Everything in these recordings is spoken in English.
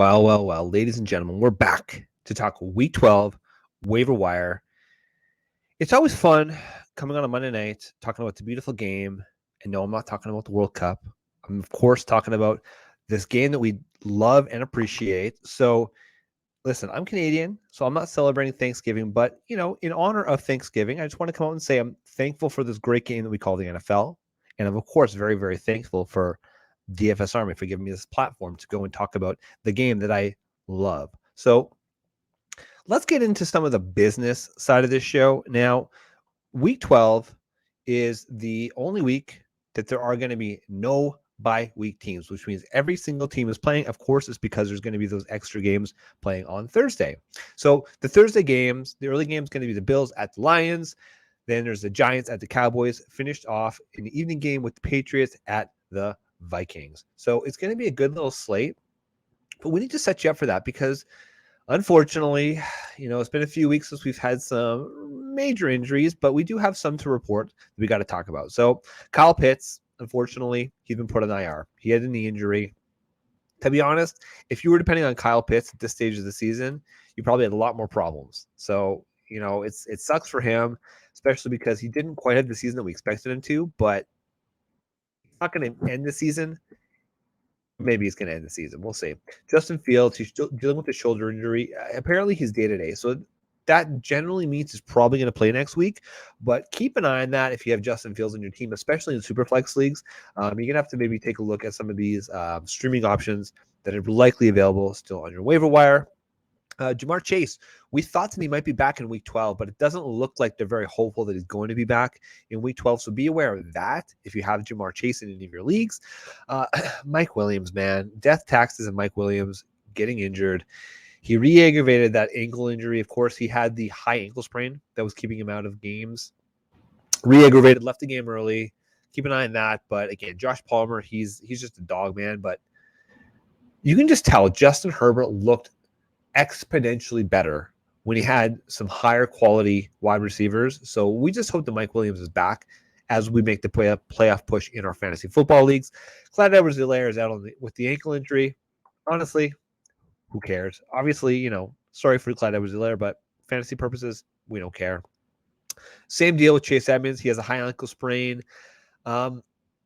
Well, ladies and gentlemen, we're back to talk Week 12 waiver wire. It's always fun coming on a Monday night talking about the beautiful game. And no, I'm not talking about the World Cup. I'm, of course, talking about this game that we love and appreciate. So, listen, I'm Canadian, so I'm not celebrating Thanksgiving, but, in honor of Thanksgiving, I just want to come out and say I'm thankful for this great game that we call the NFL. And I'm, of course, very, very thankful for DFS Army for giving me this platform to go and talk about the game that I love. So let's get into some of the business side of this show. Now, week 12 is the only week that there are going to be no bye week teams, which means every single team is playing. Of course, it's because there's going to be those extra games playing on Thursday. So the Thursday games, the early game is going to be the Bills at the Lions. Then there's the Giants at the Cowboys, finished off in the evening game with the Patriots at the Vikings. So it's going to be a good little slate, but we need to set you up for that because unfortunately, it's been a few weeks since we've had some major injuries, but we do have some to report that we got to talk about. So Kyle Pitts, unfortunately, he's been put on IR. He had a knee injury. To be honest, if you were depending on Kyle Pitts at this stage of the season, you probably had a lot more problems. So, it sucks for him, especially because he didn't quite have the season that we expected him to, but he's not going to end the season. Maybe he's going to end the season. We'll see. Justin Fields, he's still dealing with a shoulder injury. Apparently, he's day-to-day. So that generally means he's probably going to play next week. But keep an eye on that if you have Justin Fields on your team, especially in Superflex leagues. You're going to have to maybe take a look at some of these streaming options that are likely available still on your waiver wire. Jamar Chase, we thought that he might be back in week 12, but it doesn't look like they're very hopeful that he's going to be back in week 12. So be aware of that if you have Jamar Chase in any of your leagues. Mike Williams, man, death taxes and Mike Williams getting injured. He re-aggravated that ankle injury. Of course, he had the high ankle sprain that was keeping him out of games. Re-aggravated, left the game early. Keep an eye on that. But again, Josh Palmer, he's just a dog, man. But you can just tell Justin Herbert looked exponentially better when he had some higher quality wide receivers. So we just hope that Mike Williams is back as we make the playoff push in our fantasy football leagues. Clyde Edwards-Helaire is out with the ankle injury. Honestly, who cares? Obviously, sorry for Clyde Edwards-Helaire, but fantasy purposes, we don't care. Same deal with Chase Edmonds. He has a high ankle sprain.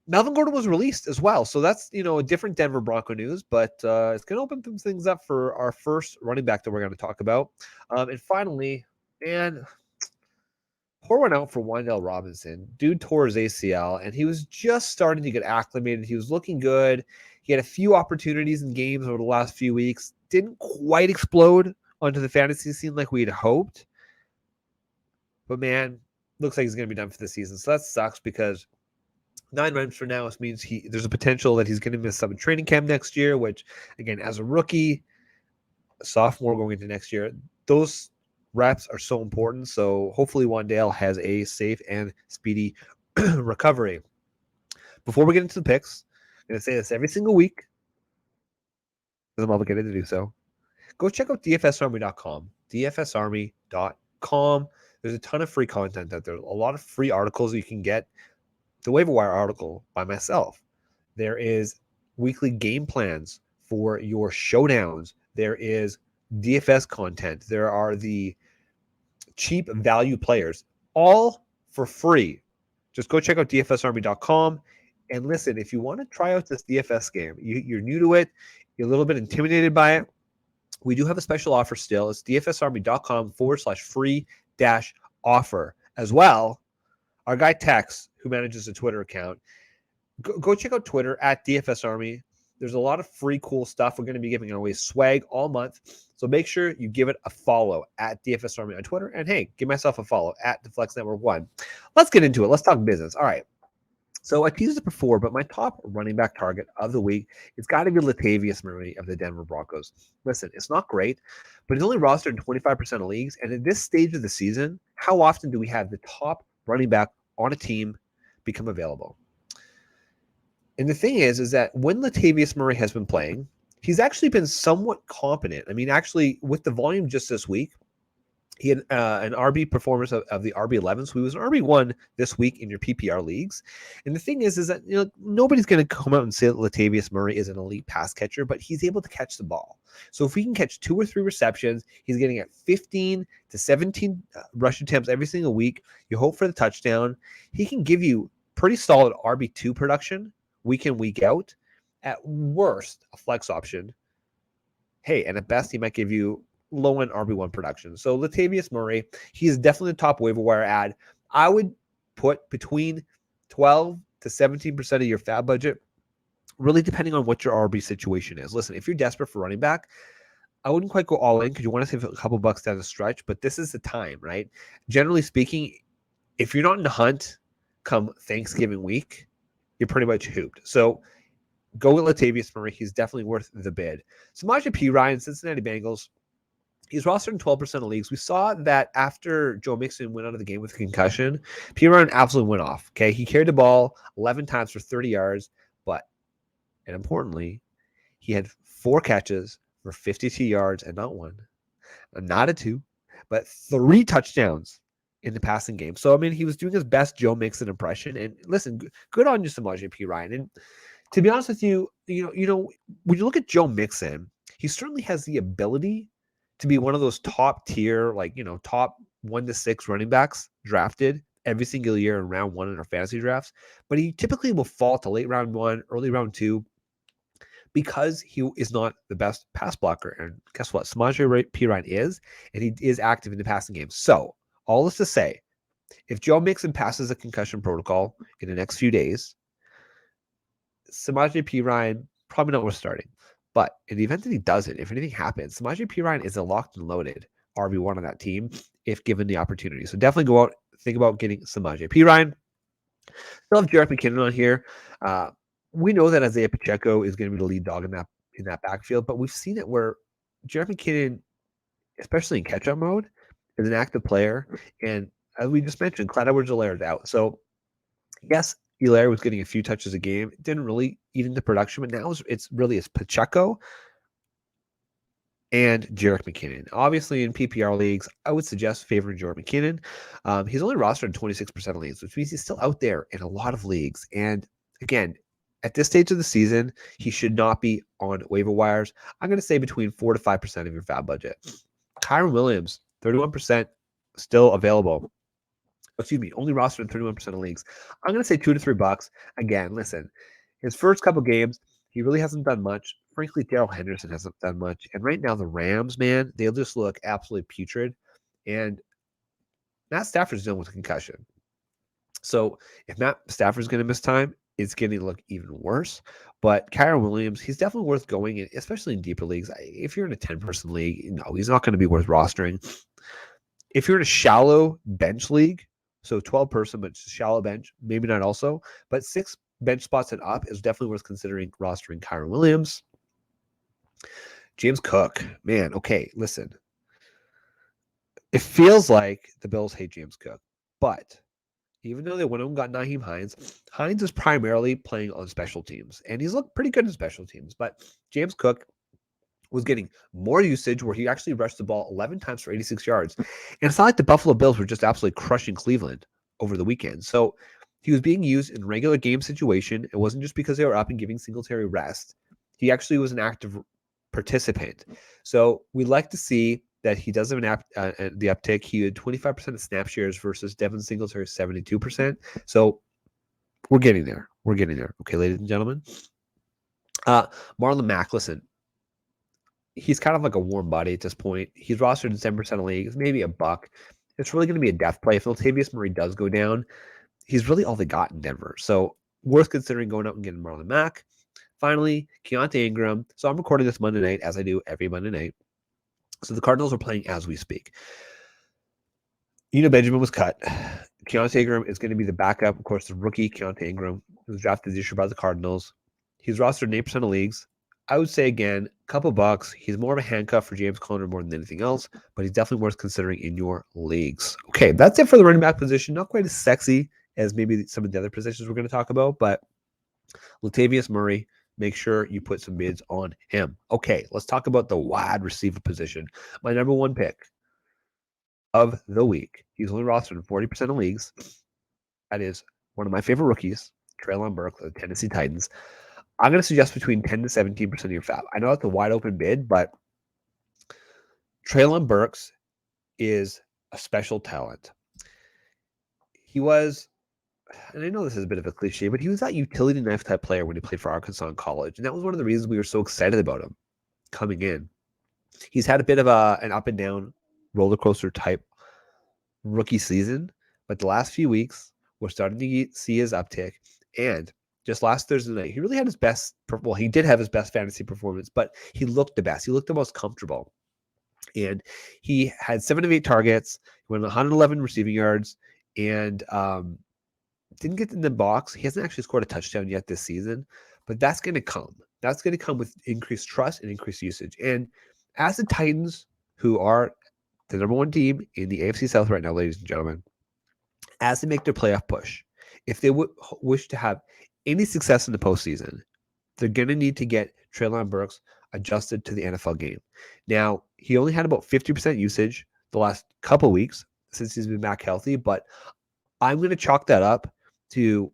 Melvin Gordon was released as well. So that's, a different Denver Bronco news, but it's going to open some things up for our first running back that we're going to talk about. And finally, man, pour one out for Wan'Dale Robinson. Dude tore his ACL, and he was just starting to get acclimated. He was looking good. He had a few opportunities in games over the last few weeks. Didn't quite explode onto the fantasy scene like we had hoped. But, man, looks like he's going to be done for the season. So that sucks because 9 months from now, it means there's a potential that he's going to miss some training camp next year, which, again, as a rookie, a sophomore going into next year, those reps are so important. So hopefully Wan'Dale has a safe and speedy recovery. Before we get into the picks, I'm going to say this every single week because I'm obligated to do so. Go check out dfsarmy.com, dfsarmy.com. There's a ton of free content out there, a lot of free articles you can get. The waiver wire article by myself. There is weekly game plans for your showdowns. There is DFS content. There are the cheap value players, all for free. Just go check out dfsarmy.com. And listen, if you want to try out this DFS game, you're new to it, you're a little bit intimidated by it, we do have a special offer still. It's dfsarmy.com/free-offer. As well, our guy Tex, who manages a Twitter account, go check out Twitter at DFS Army. There's a lot of free, cool stuff. We're going to be giving away swag all month. So make sure you give it a follow at DFS Army on Twitter. And hey, give myself a follow at the Flex Network 1. Let's get into it. Let's talk business. All right. So I teased it before, but my top running back target of the week, it's got to be Latavius Murray of the Denver Broncos. Listen, it's not great, but he's only rostered in 25% of leagues. And at this stage of the season, how often do we have the top running back on a team become available? And the thing is that when Latavius Murray has been playing, he's actually been somewhat competent. I mean, actually, with the volume just this week, He had an RB performance of the RB11, so he was an RB1 this week in your PPR leagues. And the thing is that nobody's going to come out and say that Latavius Murray is an elite pass catcher, but he's able to catch the ball. So if he can catch 2 or 3 receptions, he's getting at 15 to 17 rush attempts every single week. You hope for the touchdown. He can give you pretty solid RB2 production week in, week out. At worst, a flex option. Hey, and at best, he might give you low-end RB1 production. So Latavius Murray, he is definitely the top waiver wire ad. I would put between 12 to 17% of your fab budget, really depending on what your RB situation is. Listen, if you're desperate for running back, I wouldn't quite go all in because you want to save a couple bucks down the stretch, but this is the time, right? Generally speaking, if you're not in the hunt come Thanksgiving week, you're pretty much hooped. So go with Latavius Murray. He's definitely worth the bid. Samaje Perine, Cincinnati Bengals. He's rostered in 12% of leagues. We saw that after Joe Mixon went out of the game with a concussion, Perine absolutely went off. Okay, he carried the ball 11 times for 30 yards, and importantly, he had 4 catches for 52 yards and not 1, not a 2, but 3 touchdowns in the passing game. So, I mean, he was doing his best Joe Mixon impression. And listen, good on you, Samaje Perine. And to be honest with you, when you look at Joe Mixon, he certainly has the ability to be one of those top tier, top 1 to 6 running backs drafted every single year in round 1 in our fantasy drafts. But he typically will fall to late round 1, early round 2 because he is not the best pass blocker. And guess what? Samaje Perine is, and he is active in the passing game. So all this to say, if Joe Mixon passes a concussion protocol in the next few days, Samaje Perine probably not worth starting. But in the event that he doesn't, if anything happens, Samaje Perine is a locked and loaded RB1 on that team if given the opportunity. So definitely go out, think about getting Samaje Perine. Still have Jerick McKinnon on here. We know that Isaiah Pacheco is going to be the lead dog in that backfield, but we've seen it where Jerick McKinnon, especially in catch-up mode, is an active player. And as we just mentioned, Clyde Edwards-Helaire is out. So yes, Helaire was getting a few touches a game. It didn't really eat into production, but now it's Pacheco and Jerick McKinnon. Obviously, in PPR leagues, I would suggest favoring Jerick McKinnon. He's only rostered in 26% of leagues, which means he's still out there in a lot of leagues. And again, at this stage of the season, he should not be on waiver wires. I'm going to say between 4 to 5% of your fab budget. Kyren Williams, 31% still available. Excuse me, only rostered in 31% of leagues. I'm going to say $2 to $3. Again, listen, his first couple games, he really hasn't done much. Frankly, Darrell Henderson hasn't done much. And right now, the Rams, man, they'll just look absolutely putrid. And Matt Stafford's dealing with a concussion. So if Matt Stafford's going to miss time, it's going to look even worse. But Kyren Williams, he's definitely worth going in, especially in deeper leagues. If you're in a 10-person league, no, he's not going to be worth rostering. If you're in a shallow bench league, so 12-person, but shallow bench, maybe not also, but 6 bench spots and up is definitely worth considering rostering Kyren Williams. James Cook, man, okay, listen. It feels like the Bills hate James Cook, but even though they went and got Nyheim Hines is primarily playing on special teams, and he's looked pretty good in special teams, but James Cook was getting more usage where he actually rushed the ball 11 times for 86 yards. And it's not like the Buffalo Bills were just absolutely crushing Cleveland over the weekend. So he was being used in regular game situation. It wasn't just because they were up and giving Singletary rest. He actually was an active participant. So we like to see that he does have the uptick. He had 25% of snap shares versus Devin Singletary 72%. So we're getting there. We're getting there. Okay, ladies and gentlemen. Marlon Mack, listen, he's kind of like a warm body at this point. He's rostered in 7% of leagues, maybe a buck. It's really going to be a death play. If Latavius Murray does go down, he's really all they got in Denver. So worth considering going out and getting Marlon Mack. Finally, Keontae Ingram. So I'm recording this Monday night, as I do every Monday night. So the Cardinals are playing as we speak. Benjamin was cut. Keontae Ingram is going to be the backup. Of course, the rookie Keontae Ingram was drafted this year by the Cardinals. He's rostered in 8% of leagues. I would say, again, a couple bucks. He's more of a handcuff for James Conner more than anything else, but he's definitely worth considering in your leagues. Okay, that's it for the running back position. Not quite as sexy as maybe some of the other positions we're going to talk about, but Latavius Murray, make sure you put some bids on him. Okay, let's talk about the wide receiver position. My number 1 pick. of the week. He's only rostered in 40% of leagues. That is one of my favorite rookies, Treylon Burks of the Tennessee Titans. I'm going to suggest between 10 to 17% of your fab. I know that's a wide open bid, but Treylon Burks is a special talent. He was, and I know this is a bit of a cliche, but he was that utility knife type player when he played for Arkansas in college. And that was one of the reasons we were so excited about him coming in. He's had a bit of an up and down roller coaster type rookie season, but the last few weeks, we're starting to see his uptick. And just last Thursday night, he really had his best, well, he did have his best fantasy performance, but he looked the best. He looked the most comfortable. And he had 7 of 8 targets, he went 111 receiving yards, and didn't get in the box. He hasn't actually scored a touchdown yet this season, but that's going to come. That's going to come with increased trust and increased usage. And as the Titans, who are the number one team in the AFC South right now, ladies and gentlemen, as they make their playoff push, if they wish to have any success in the postseason, they're going to need to get Treylon Burks adjusted to the NFL game. Now, he only had about 50% usage the last couple weeks since he's been back healthy, but I'm going to chalk that up to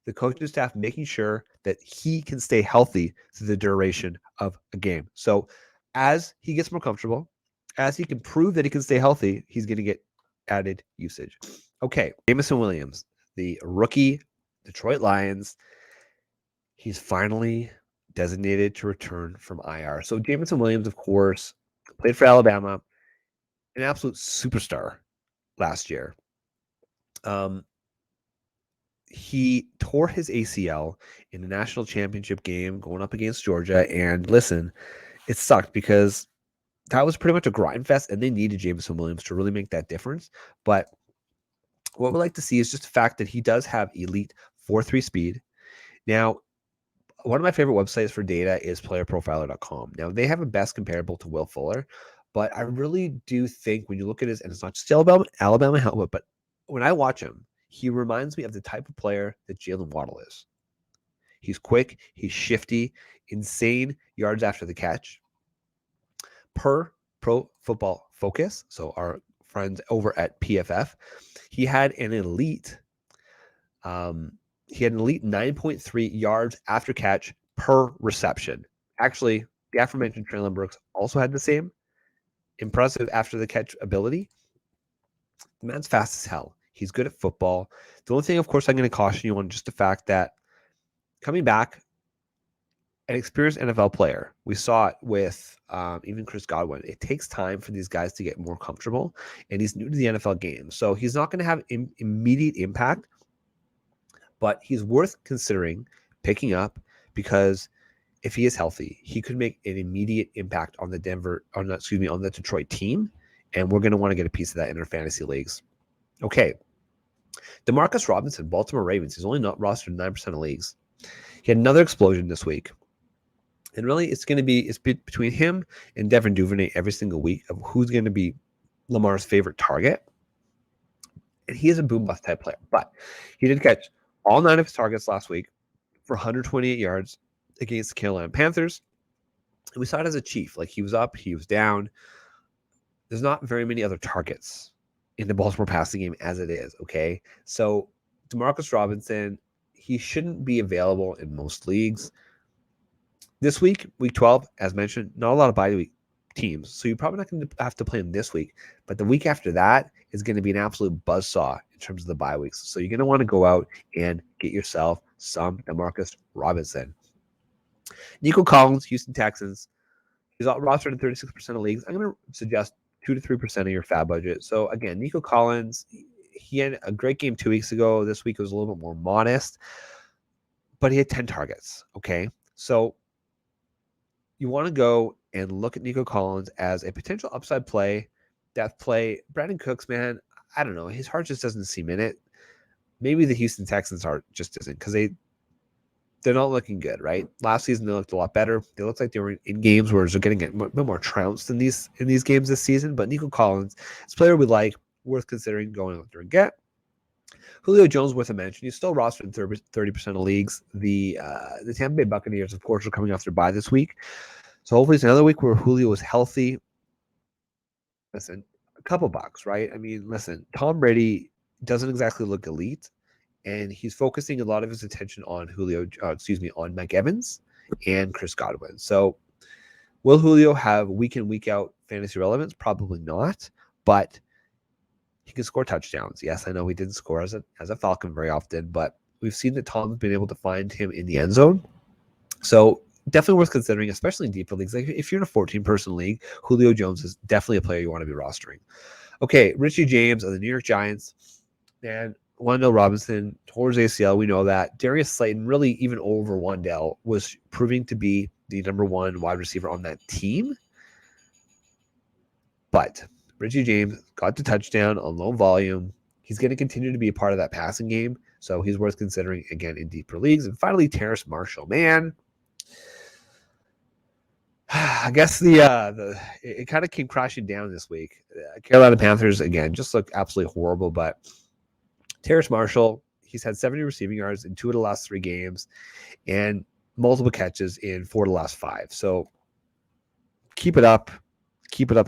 the coaching staff making sure that he can stay healthy through the duration of a game. So as he gets more comfortable, as he can prove that he can stay healthy, he's going to get added usage. Okay, Jameson Williams, the rookie Detroit Lions, he's finally designated to return from IR. So Jameson Williams, of course, played for Alabama, an absolute superstar last year. He tore his ACL in the national championship game going up against Georgia. And listen, it sucked because that was pretty much a grind fest, and they needed Jameson Williams to really make that difference. But what we like to see is just the fact that he does have elite 4.3 speed. Now, one of my favorite websites for data is playerprofiler.com. Now, they have a best comparable to Will Fuller, but I really do think when you look at his, and it's not just Alabama helmet, but when I watch him, he reminds me of the type of player that Jalen Waddle is. He's quick, he's shifty, insane yards after the catch. Per Pro Football Focus, so our friends over at PFF, he had an elite 9.3 yards after catch per reception. Actually, the aforementioned Treylon Burks also had the same impressive after the catch ability. The man's fast as hell. He's good at football. The only thing, of course, I'm going to caution you on just the fact that coming back, an experienced NFL player, we saw it with even Chris Godwin. It takes time for these guys to get more comfortable, and he's new to the NFL game. So he's not going to have immediate impact, but he's worth considering picking up because if he is healthy, he could make an immediate impact on the Detroit team, and we're going to want to get a piece of that in our fantasy leagues. Okay. Demarcus Robinson, Baltimore Ravens. He's only not rostered in 9% of leagues. He had another explosion this week. And really, it's between him and Devin Duvernay every single week of who's going to be Lamar's favorite target. And he is a boom bust type player. But he did catch all 9 of his targets last week for 128 yards against the Carolina Panthers. And we saw it as a chief. Like, he was up, he was down. There's not very many other targets in the Baltimore passing game as it is, okay? So Demarcus Robinson, he shouldn't be available in most leagues. This week, week 12, as mentioned, not a lot of bye week teams. So you're probably not going to have to play him this week. But the week after that is going to be an absolute buzzsaw in terms of the bye weeks. So you're going to want to go out and get yourself some Demarcus Robinson. Nico Collins, Houston Texans. He's rostered in 36% of leagues. I'm going to suggest 2 to 3% of your fab budget. So again, Nico Collins, he had a great game 2 weeks ago. This week was a little bit more modest, but he had 10 targets. Okay. So you want to go and look at Nico Collins as a potential upside play. That play, Brandon Cooks, man, I don't know. His heart just doesn't seem in it. Maybe the Houston Texans' heart just isn't because they're not looking good, right? Last season, they looked a lot better. They looked like they were in games where they're getting a bit more trounced in these games this season. But Nico Collins is a player we like, worth considering going out there and get. Julio Jones, worth a mention. He's still rostered in 30% of leagues. The Tampa Bay Buccaneers, of course, are coming off their bye this week. So hopefully it's another week where Julio is healthy. Listen, couple bucks, right? I mean, listen, Tom Brady doesn't exactly look elite, and he's focusing a lot of his attention on on Mike Evans and Chris Godwin. So will Julio have week in, week out fantasy relevance? Probably not, but he can score touchdowns. Yes, I know he didn't score as a Falcon very often, but we've seen that Tom's been able to find him in the end zone. So definitely worth considering, especially in deeper leagues. Like if you're in a 14-person league, Julio Jones is definitely a player you want to be rostering. Okay, Richie James of the New York Giants, and Wendell Robinson towards ACL. We know that. Darius Slayton, really even over Wendell, was proving to be the number one wide receiver on that team. But Richie James got the touchdown on low volume. He's going to continue to be a part of that passing game, so he's worth considering again in deeper leagues. And finally, Terrace Marshall, man. I guess it kind of came crashing down this week. Carolina Panthers again just look absolutely horrible. But Terrace Marshall, he's had 70 receiving yards in 2 of the last 3 games, and multiple catches in 4 of the last 5. So keep it up,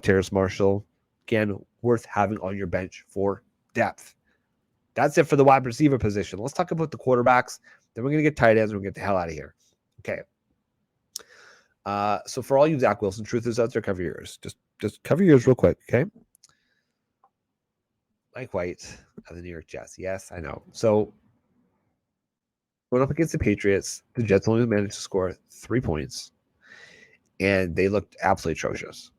Terrace Marshall. Again, worth having on your bench for depth. That's it for the wide receiver position. Let's talk about the quarterbacks. Then we're gonna get tight ends. We're gonna get the hell out of here. Okay. So for all you Zach Wilson truthers out there, cover your ears. Just cover your ears real quick, okay? Mike White of the New York Jets. Yes, I know. So going up against the Patriots, the Jets only managed to score 3 points, and they looked absolutely atrocious.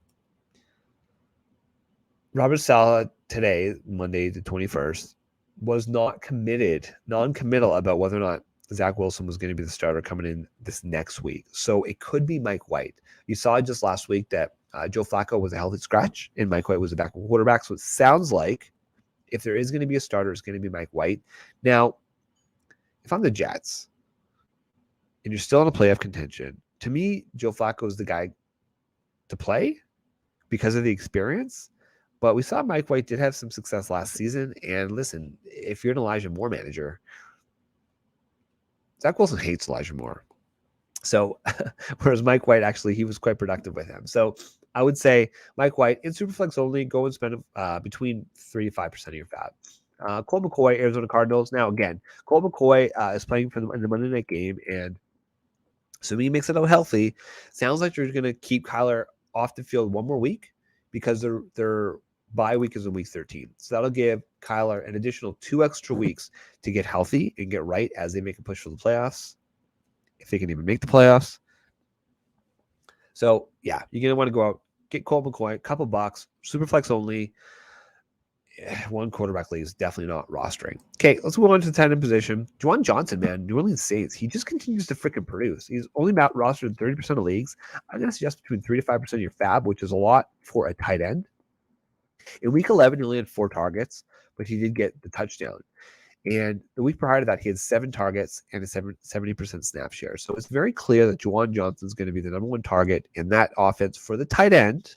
Robert Saleh today, Monday the 21st, was non-committal about whether or not Zach Wilson was going to be the starter coming in this next week. So it could be Mike White. You saw just last week that Joe Flacco was a healthy scratch and Mike White was a backup quarterback. So it sounds like if there is going to be a starter, it's going to be Mike White. Now, if I'm the Jets and you're still in a playoff contention, to me, Joe Flacco is the guy to play because of the experience. But we saw Mike White did have some success last season. And listen, if you're an Elijah Moore manager, Zach Wilson hates Elijah Moore. So, whereas Mike White, actually, he was quite productive with him. So, I would say Mike White in Superflex only, go and spend between 3 to 5% of your fab. Colt McCoy, Arizona Cardinals. Now, again, Colt McCoy is playing for in the Monday night game. And assuming he makes it out healthy, sounds like you're going to keep Kyler off the field one more week because their bye week is in week 13. So that'll give Kyler an additional 2 extra weeks to get healthy and get right as they make a push for the playoffs, if they can even make the playoffs. So, yeah, you're going to want to go out, get Colt McCoy, a couple bucks, super flex only. One quarterback league is definitely not rostering. Okay, let's move on to the tight end position. Juwan Johnson, man, New Orleans Saints. He just continues to freaking produce. He's only about rostered in 30% of leagues. I'm going to suggest between 3 to 5% of your fab, which is a lot for a tight end. In week 11, he only had 4 targets, but he did get the touchdown. And the week prior to that, he had 7 targets and a 70% snap share. So it's very clear that Juwan Johnson is going to be the number 1 target in that offense for the tight end.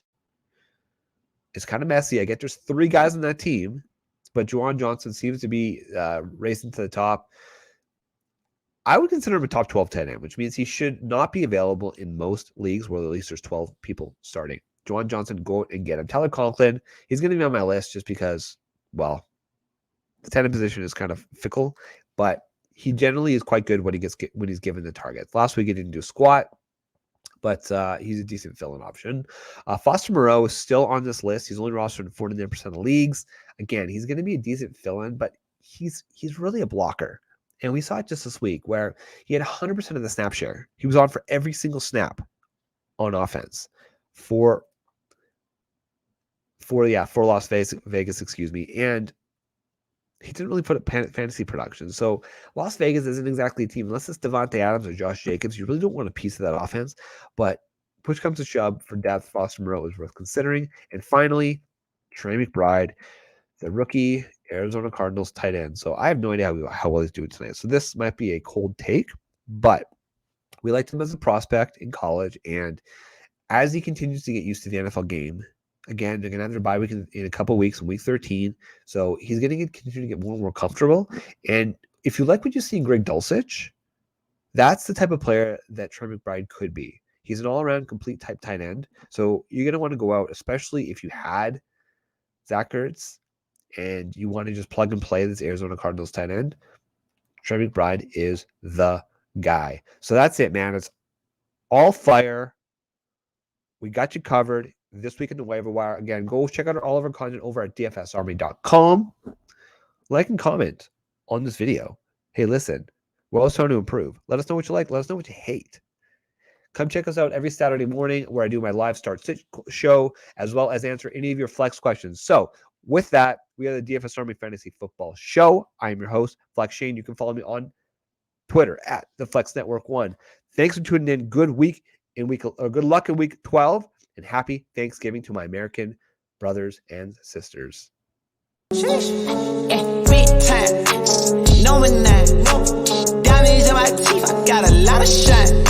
It's kind of messy. I get there's 3 guys on that team, but Juwan Johnson seems to be racing to the top. I would consider him a top 12 tight end, which means he should not be available in most leagues where at least there's 12 people starting. Juwan Johnson, go and get him. Tyler Conklin, he's going to be on my list just because, well, the tight end position is kind of fickle, but he generally is quite good when he's given the targets. Last week he didn't do squat, but he's a decent fill-in option. Foster Moreau is still on this list. He's only rostered in 49% of leagues. Again, he's going to be a decent fill-in, but he's really a blocker. And we saw it just this week where he had 100% of the snap share. He was on for every single snap on offense for Las Vegas, excuse me. And he didn't really put up fantasy production. So Las Vegas isn't exactly a team. Unless it's Devontae Adams or Josh Jacobs, you really don't want a piece of that offense. But push comes to shove, for depth, Foster Moreau is worth considering. And finally, Trey McBride, the rookie Arizona Cardinals tight end. So I have no idea how well he's doing tonight. So this might be a cold take, but we liked him as a prospect in college. And as he continues to get used to the NFL game, again, they're going to have their bye week in a couple weeks in week 13. So he's going to continue to get more and more comfortable. And if you like what you see in Greg Dulcich, that's the type of player that Trey McBride could be. He's an all-around complete type tight end. So you're going to want to go out, especially if you had Zach Ertz, and you want to just plug and play this Arizona Cardinals tight end, Trey McBride is the guy. So that's it, man. It's all fire. We got you covered this week in the waiver wire. Again, go check out all of our content over at dfsarmy.com. Like and comment on this video. Hey, listen, we're always trying to improve. Let us know what you like. Let us know what you hate. Come check us out every Saturday morning where I do my live start sit show, as well as answer any of your flex questions. So with that, we are the DFS Army Fantasy Football Show. I am your host, Flex Shane. You can follow me on Twitter at the Flex Network 1. Thanks for tuning in. Good luck in week 12, and happy Thanksgiving to my American brothers and sisters. Big time, no man, diamonds in my teeth. I got a lot of shine.